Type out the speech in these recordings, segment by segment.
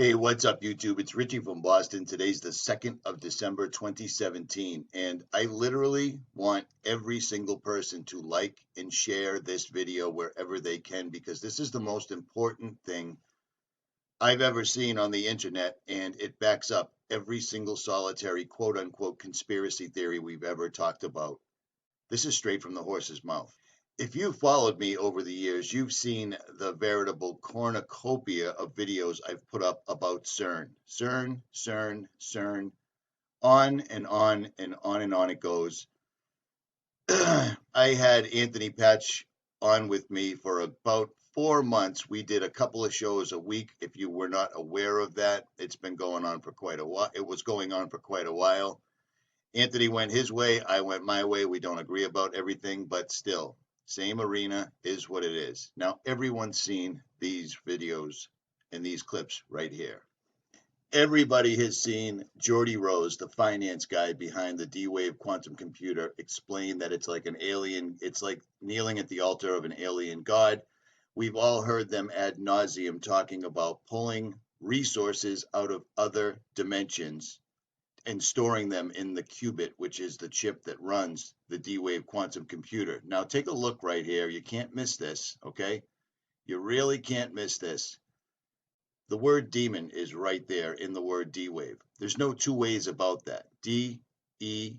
Hey, what's up, YouTube? It's Richie from Boston. Today's the 2nd of December, 2017, and I literally want every single person to like and share this video wherever they can, because this is the most important thing I've ever seen on the internet, and it backs up every single solitary quote-unquote conspiracy theory we've ever talked about. This is straight from the horse's mouth. If you've followed me over the years, you've seen the veritable cornucopia of videos I've put up about CERN. CERN, on and on and on and on it goes. I had Anthony Patch on with me for about 4 months. We did a couple of shows a week. If you were not aware of that, it's been going on for quite a while. It was going on for quite a while. Anthony went his way, I went my way. We don't agree about everything, but still, same arena is what it is. Now, everyone's seen these videos and these clips right here. Everybody has seen Geordie Rose, the finance guy behind the D-Wave quantum computer, explain that it's like an alien, it's like kneeling at the altar of an alien god. We've all heard them ad nauseum talking about pulling resources out of other dimensions and storing them in the qubit, which is the chip that runs the D-Wave quantum computer. Now, take a look right here. You can't miss this, okay? You really can't miss this. The word demon is right there in the word D-Wave. There's no two ways about that. D-E-M-A-N.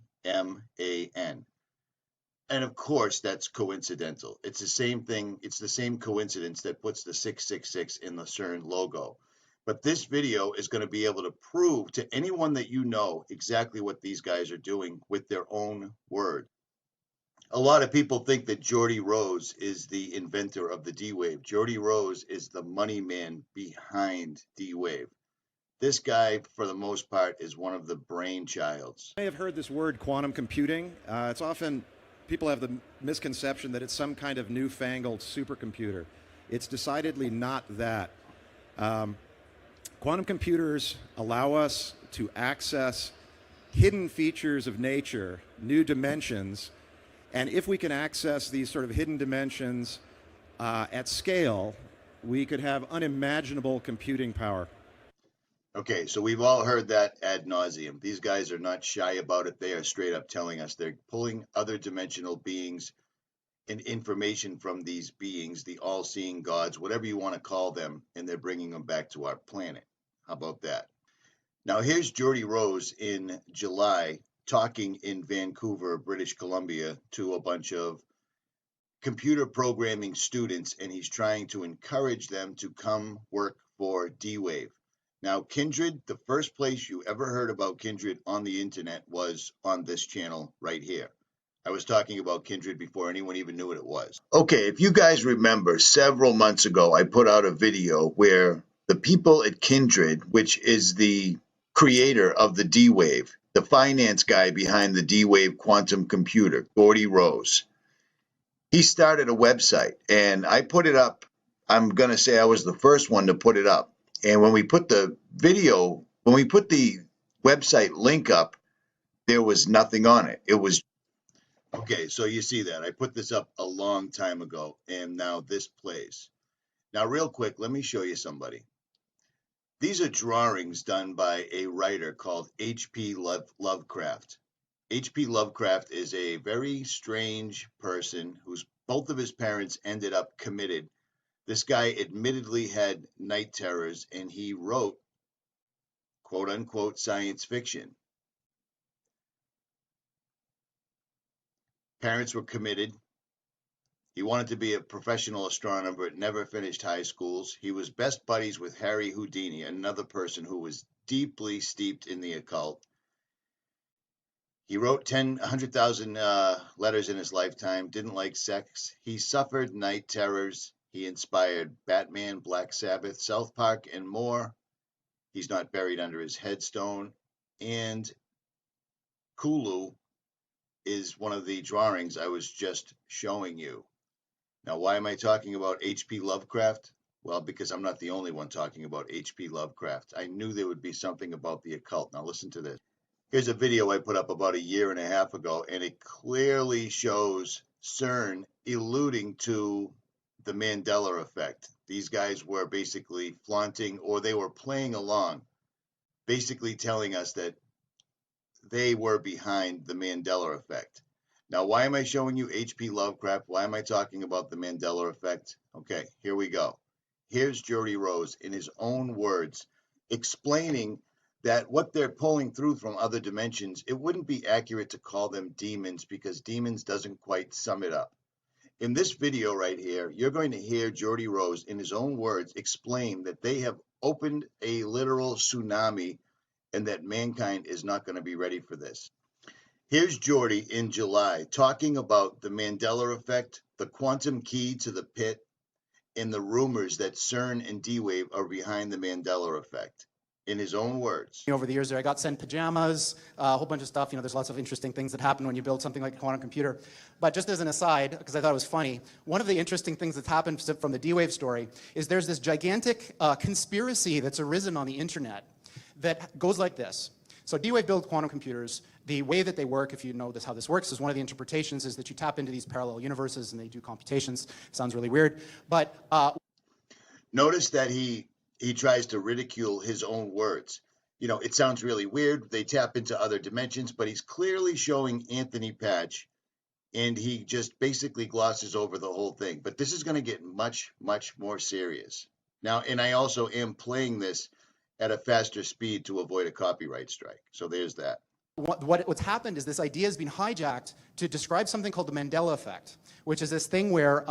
And of course, that's coincidental. It's the same thing. It's the same coincidence that puts the 666 in the CERN logo. But this video is going to be able to prove to anyone that you know exactly what these guys are doing with their own word. A lot of people think that Geordie Rose is the inventor of the D-Wave. Geordie Rose is the money man behind D-Wave. This guy, for the most part, is one of the brainchilds. I have heard this word quantum computing. It's often, people have the misconception that it's some kind of newfangled supercomputer. It's decidedly not that. Quantum computers allow us to access hidden features of nature, new dimensions, and if we can access these sort of hidden dimensions at scale, we could have unimaginable computing power. Okay, so we've all heard that ad nauseum. These guys are not shy about it. They are straight up telling us they're pulling other dimensional beings and information from these beings, the all-seeing gods, whatever you want to call them, and they're bringing them back to our planet. How about that? Now, here's Geordie Rose in July talking in Vancouver, British Columbia, to a bunch of computer programming students, and he's trying to encourage them to come work for D-Wave. Now, Kindred, the first place you ever heard about Kindred on the internet was on this channel right here. I was talking about Kindred before anyone even knew what it was. Okay, if you guys remember, several months ago, I put out a video where the people at Kindred, which is the creator of the D-Wave, the finance guy behind the D-Wave quantum computer, Geordie Rose, he started a website, and I put it up. I'm going to say I was the first one to put it up. And when we put the video, when we put the website link up, there was nothing on it. It was okay, so you see that. I put this up a long time ago, and now this plays. Now, real quick, let me show you somebody. These are drawings done by a writer called H.P. Lovecraft. H.P. Lovecraft is a very strange person whose both of his parents ended up committed. This guy admittedly had night terrors, and he wrote, quote-unquote, science fiction. Parents were committed. He wanted to be a professional astronomer, but never finished high schools. He was best buddies with Harry Houdini, another person who was deeply steeped in the occult. He wrote 100,000 letters in his lifetime, didn't like sex. He suffered night terrors. He inspired Batman, Black Sabbath, South Park, and more. He's not buried under his headstone. And Cthulhu is one of the drawings I was just showing you. Now, why am I talking about H.P. Lovecraft? Well, because I'm not the only one talking about H.P. Lovecraft. I knew there would be something about the occult. Now, listen to this. Here's a video I put up about 1.5 years ago, and it clearly shows CERN alluding to the Mandela effect. These guys were basically flaunting, or they were playing along, basically telling us that they were behind the Mandela effect. Now, why am I showing you H.P. Lovecraft? Why am I talking about the Mandela effect? Okay, here we go. Here's Geordie Rose in his own words explaining that what they're pulling through from other dimensions, it wouldn't be accurate to call them demons because demons doesn't quite sum it up. In this video right here, you're going to hear Geordie Rose in his own words explain that they have opened a literal tsunami and that mankind is not going to be ready for this. Here's Geordie in July talking about the Mandela effect, the quantum key to the pit, and the rumors that CERN and D-Wave are behind the Mandela effect. In his own words. Over the years there, I got sent pajamas, a whole bunch of stuff. There's lots of interesting things that happen when you build something like a quantum computer. But just as an aside, because I thought it was funny, one of the interesting things that's happened from the D-Wave story is there's this gigantic conspiracy that's arisen on the internet that goes like this. So D-Wave build quantum computers. The way that they work, if you know how this works, is one of the interpretations is that you tap into these parallel universes and they do computations. Sounds really weird, but notice that he tries to ridicule his own words. It sounds really weird. They tap into other dimensions, but he's clearly showing Anthony Patch, and he just basically glosses over the whole thing. But this is going to get much, much more serious. Now, and I also am playing this at a faster speed to avoid a copyright strike. So there's that. What's happened is this idea has been hijacked to describe something called the Mandela effect, which is this thing where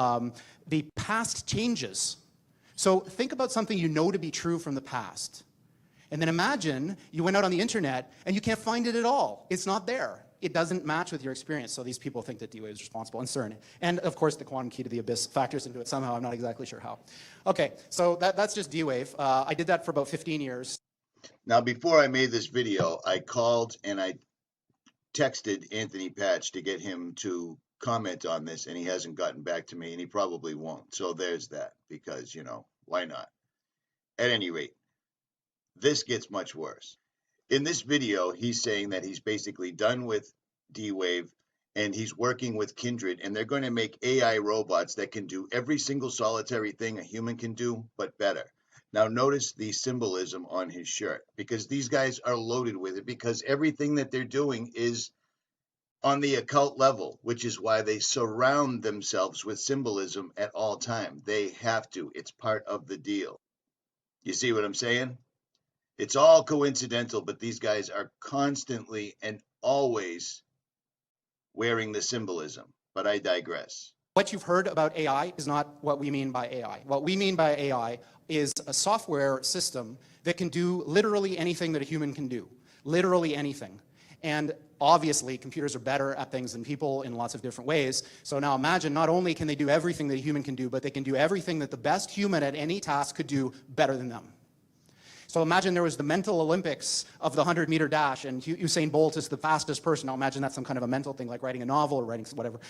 the past changes. So think about something you know to be true from the past. And then imagine you went out on the internet and you can't find it at all. It's not there. It doesn't match with your experience. So these people think that D-Wave is responsible, and CERN. And of course, the quantum key to the abyss factors into it somehow. I'm not exactly sure how. Okay, so that's just D-Wave. I did that for about 15 years. Now, before I made this video, I called and I texted Anthony Patch to get him to comment on this, and he hasn't gotten back to me, and he probably won't. So there's that, because, why not? At any rate, this gets much worse. In this video, he's saying that he's basically done with D-Wave, and he's working with Kindred, and they're going to make AI robots that can do every single solitary thing a human can do, but better. Now, notice the symbolism on his shirt, because these guys are loaded with it, because everything that they're doing is on the occult level, which is why they surround themselves with symbolism at all time. They have to. It's part of the deal. You see what I'm saying? It's all coincidental, but these guys are constantly and always wearing the symbolism. But I digress. What you've heard about AI is not what we mean by AI. What we mean by AI is a software system that can do literally anything that a human can do. Literally anything. And obviously, computers are better at things than people in lots of different ways. So now imagine, not only can they do everything that a human can do, but they can do everything that the best human at any task could do better than them. So imagine there was the mental Olympics of the 100-meter dash, and Usain Bolt is the fastest person. Now imagine that's some kind of a mental thing, like writing a novel or writing whatever.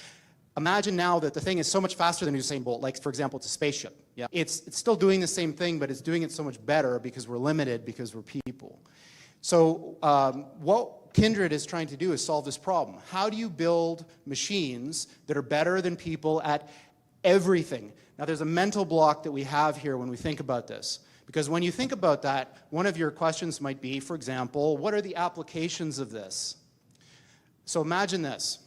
Imagine now that the thing is so much faster than Usain Bolt, like, for example, it's a spaceship. Yeah. It's still doing the same thing, but it's doing it so much better because we're limited, because we're people. So what Kindred is trying to do is solve this problem. How do you build machines that are better than people at everything? Now, there's a mental block that we have here when we think about this. Because when you think about that, one of your questions might be, for example, what are the applications of this? So imagine this.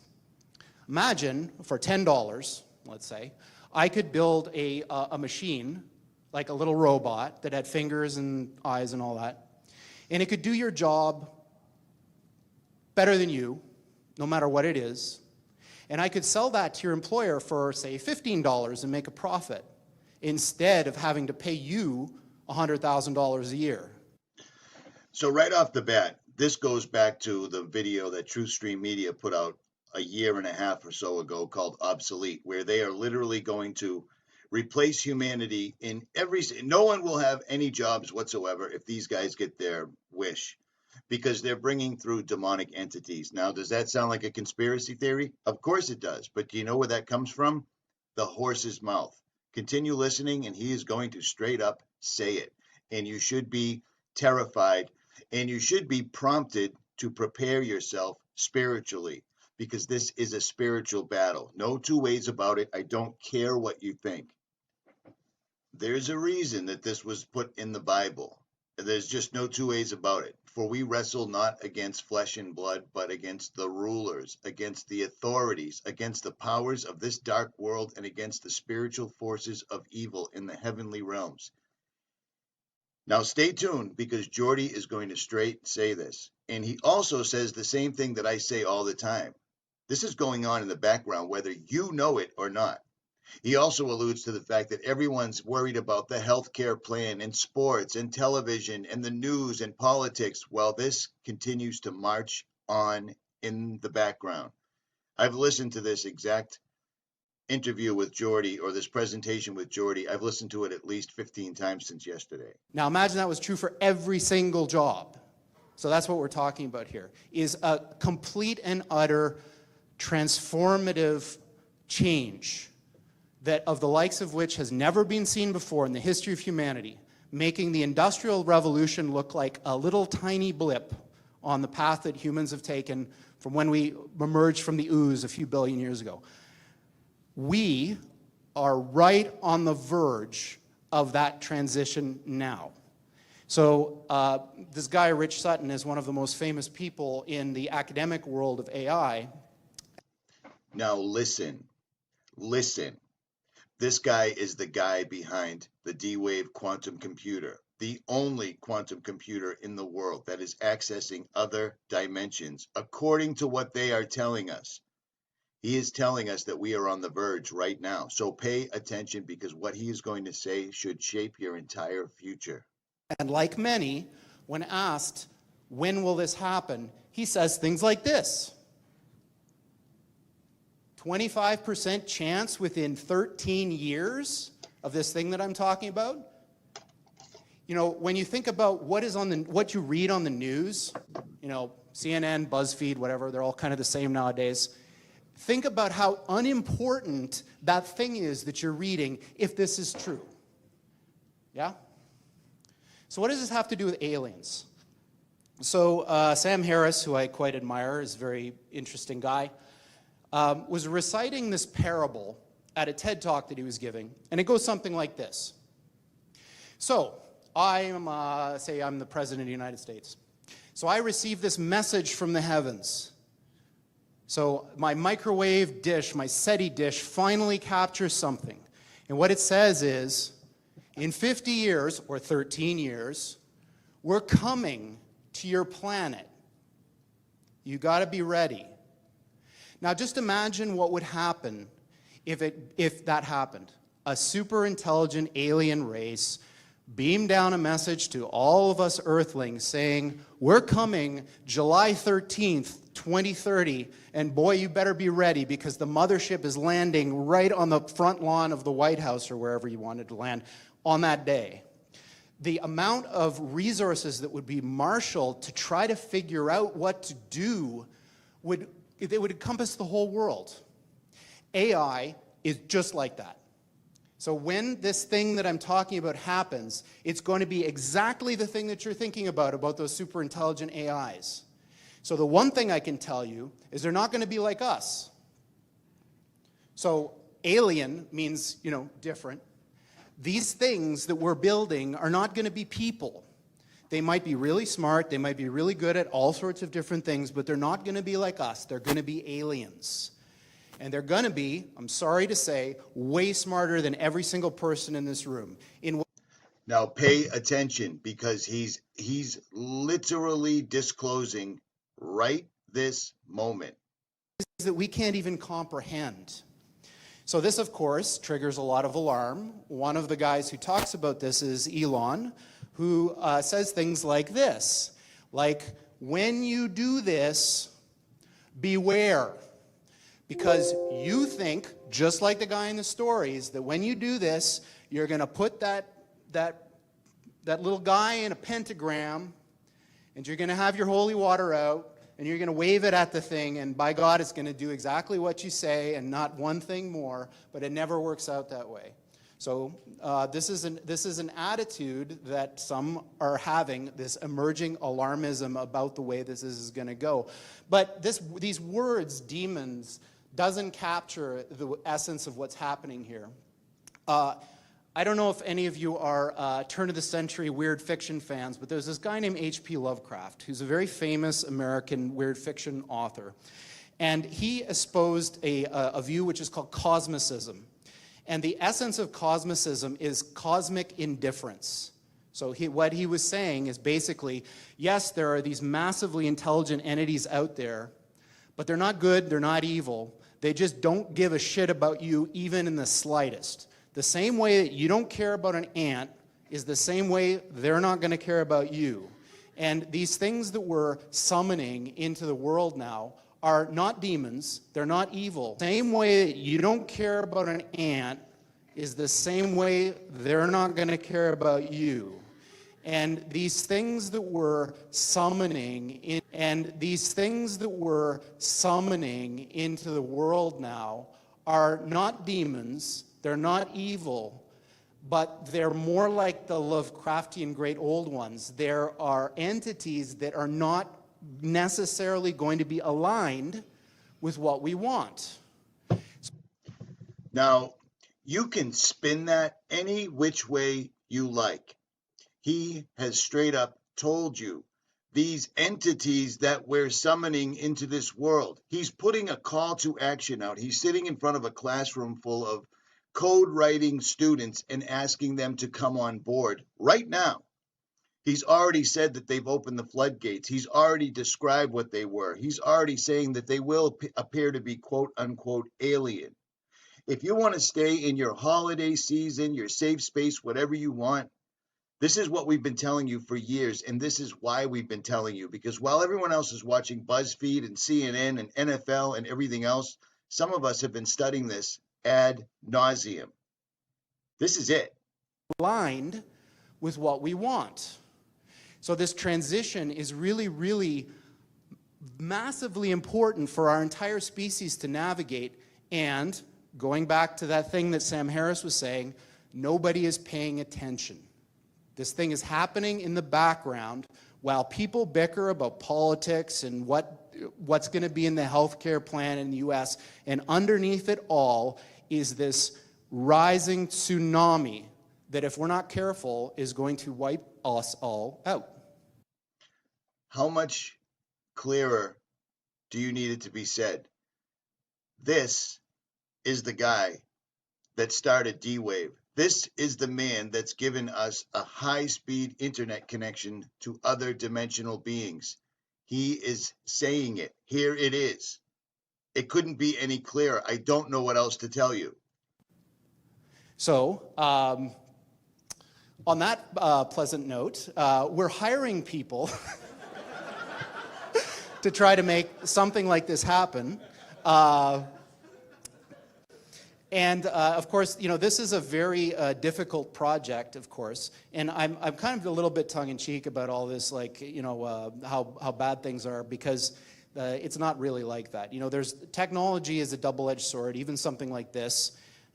Imagine for $10, let's say, I could build a machine, like a little robot that had fingers and eyes and all that, and it could do your job better than you, no matter what it is, and I could sell that to your employer for, say, $15 and make a profit, instead of having to pay you $100,000 a year. So right off the bat, this goes back to the video that TruthStream Media put out a year and a half or so ago called Obsolete, where they are literally going to replace humanity in no one will have any jobs whatsoever if these guys get their wish, because they're bringing through demonic entities. Now, does that sound like a conspiracy theory? Of course it does. But do you know where that comes from? The horse's mouth. Continue listening, and he is going to straight up say it. And you should be terrified, and you should be prompted to prepare yourself spiritually, because this is a spiritual battle. No two ways about it. I don't care what you think. There's a reason that this was put in the Bible. There's just no two ways about it. For we wrestle not against flesh and blood, but against the rulers, against the authorities, against the powers of this dark world, and against the spiritual forces of evil in the heavenly realms. Now stay tuned, because Jordy is going to straight say this. And he also says the same thing that I say all the time. This is going on in the background, whether you know it or not. He also alludes to the fact that everyone's worried about the healthcare plan and sports and television and the news and politics, while this continues to march on in the background. I've listened to this exact interview with Jordy, or this presentation with Jordy. I've listened to it at least 15 times since yesterday. Now imagine that was true for every single job. So that's what we're talking about here, is a complete and utter transformative change that of the likes of which has never been seen before in the history of humanity, making the Industrial Revolution look like a little tiny blip on the path that humans have taken from when we emerged from the ooze a few billion years ago. We are right on the verge of that transition now. So this guy, Rich Sutton, is one of the most famous people in the academic world of AI. Now listen. This guy is the guy behind the D-Wave quantum computer, the only quantum computer in the world that is accessing other dimensions, according to what they are telling us. He is telling us that we are on the verge right now. So pay attention, because what he is going to say should shape your entire future. And like many, when asked, when will this happen, he says things like this. 25% chance within 13 years of this thing that I'm talking about. You know, when you think about what you read on the news, you know, CNN, BuzzFeed, whatever, they're all kind of the same nowadays. Think about how unimportant that thing is that you're reading if this is true. Yeah? So what does this have to do with aliens? So Sam Harris, who I quite admire, is a very interesting guy, was reciting this parable at a TED Talk that he was giving, and it goes something like this. So, say I'm the President of the United States. So I receive this message from the heavens. So my microwave dish, my SETI dish, finally captures something. And what it says is, in 50 years, or 13 years, we're coming to your planet. You got to be ready. Now just imagine what would happen if that happened. A super intelligent alien race beamed down a message to all of us Earthlings saying, we're coming July 13th, 2030, and boy, you better be ready, because the mothership is landing right on the front lawn of the White House, or wherever you wanted to land, on that day. The amount of resources that would be marshaled to try to figure out what to do would encompass the whole world. AI is just like that. So when this thing that I'm talking about happens, it's going to be exactly the thing that you're thinking about those super intelligent AIs. So the one thing I can tell you is they're not going to be like us. So alien means, you know, different. These things that we're building are not going to be people. They might be really smart, they might be really good at all sorts of different things, but they're not going to be like us. They're going to be aliens. And they're going to be, I'm sorry to say, way smarter than every single person in this room. Now pay attention, because he's literally disclosing right this moment that we can't even comprehend. So this, of course, triggers a lot of alarm. One of the guys who talks about this is Elon, who says things like this, like, when you do this, beware. Because you think, just like the guy in the stories, that when you do this, you're going to put that little guy in a pentagram, and you're going to have your holy water out, and you're going to wave it at the thing, and by God, it's going to do exactly what you say and not one thing more, but it never works out that way. So this is an attitude that some are having, this emerging alarmism about the way this is going to go. But these words, demons, doesn't capture the essence of what's happening here. I don't know if any of you are turn-of-the-century weird fiction fans, but there's this guy named H.P. Lovecraft, who's a very famous American weird fiction author. And he espoused a view which is called cosmicism. And the essence of cosmicism is cosmic indifference. So what he was saying is basically, yes, there are these massively intelligent entities out there, but they're not good, they're not evil. They just don't give a shit about you even in the slightest. The same way that you don't care about an ant is the same way they're not going to care about you. And these things that we're summoning into the world now are not demons, they're not evil. The same way that you don't care about an ant is the same way they're not going to care about you. And these things that we're summoning into the world now are not demons, they're not evil, but they're more like the Lovecraftian great old ones. There are entities that are not necessarily going to be aligned with what we want. Now, you can spin that any which way you like. He has straight up told you these entities that we're summoning into this world. He's putting a call to action out. He's sitting in front of a classroom full of code writing students and asking them to come on board right now. He's already said that they've opened the floodgates. He's already described what they were. He's already saying that they will appear to be quote unquote alien. If you want to stay in your holiday season, your safe space, whatever you want, this is what we've been telling you for years, and this is why we've been telling you, because while everyone else is watching BuzzFeed and CNN and NFL and everything else, some of us have been studying this ad nauseum. This is it. Aligned with what we want. So this transition is really, really massively important for our entire species to navigate. And going back to that thing that Sam Harris was saying, nobody is paying attention. This thing is happening in the background while people bicker about politics and what's going to be in the healthcare plan in the US. And underneath it all is this rising tsunami that, if we're not careful, is going to wipe us all out. How much clearer do you need it to be said? This is the guy that started D-Wave. This is the man that's given us a high-speed internet connection to other dimensional beings. He is saying it. Here it is. It couldn't be any clearer. I don't know what else to tell you. So, on that pleasant note, we're hiring people to try to make something like this happen. Of course, you know, this is a very difficult project, of course, and I'm kind of a little bit tongue-in-cheek about all this, like, you know, how bad things are, because it's not really like that. You know, technology is a double-edged sword. Even something like this,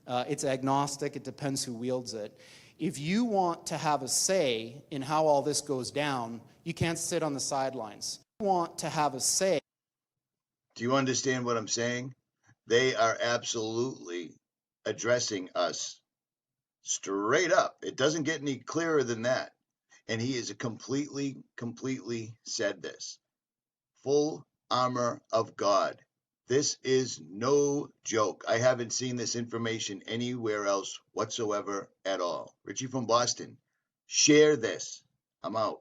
it's agnostic. It depends who wields it. If you want to have a say in how all this goes down, you can't sit on the sidelines. You want to have a say. Do you understand what I'm saying? They are absolutely addressing us straight up. It doesn't get any clearer than that. And he is completely said this. Full armor of God. This is no joke. I haven't seen this information anywhere else whatsoever at all. Richie from Boston, share this. I'm out.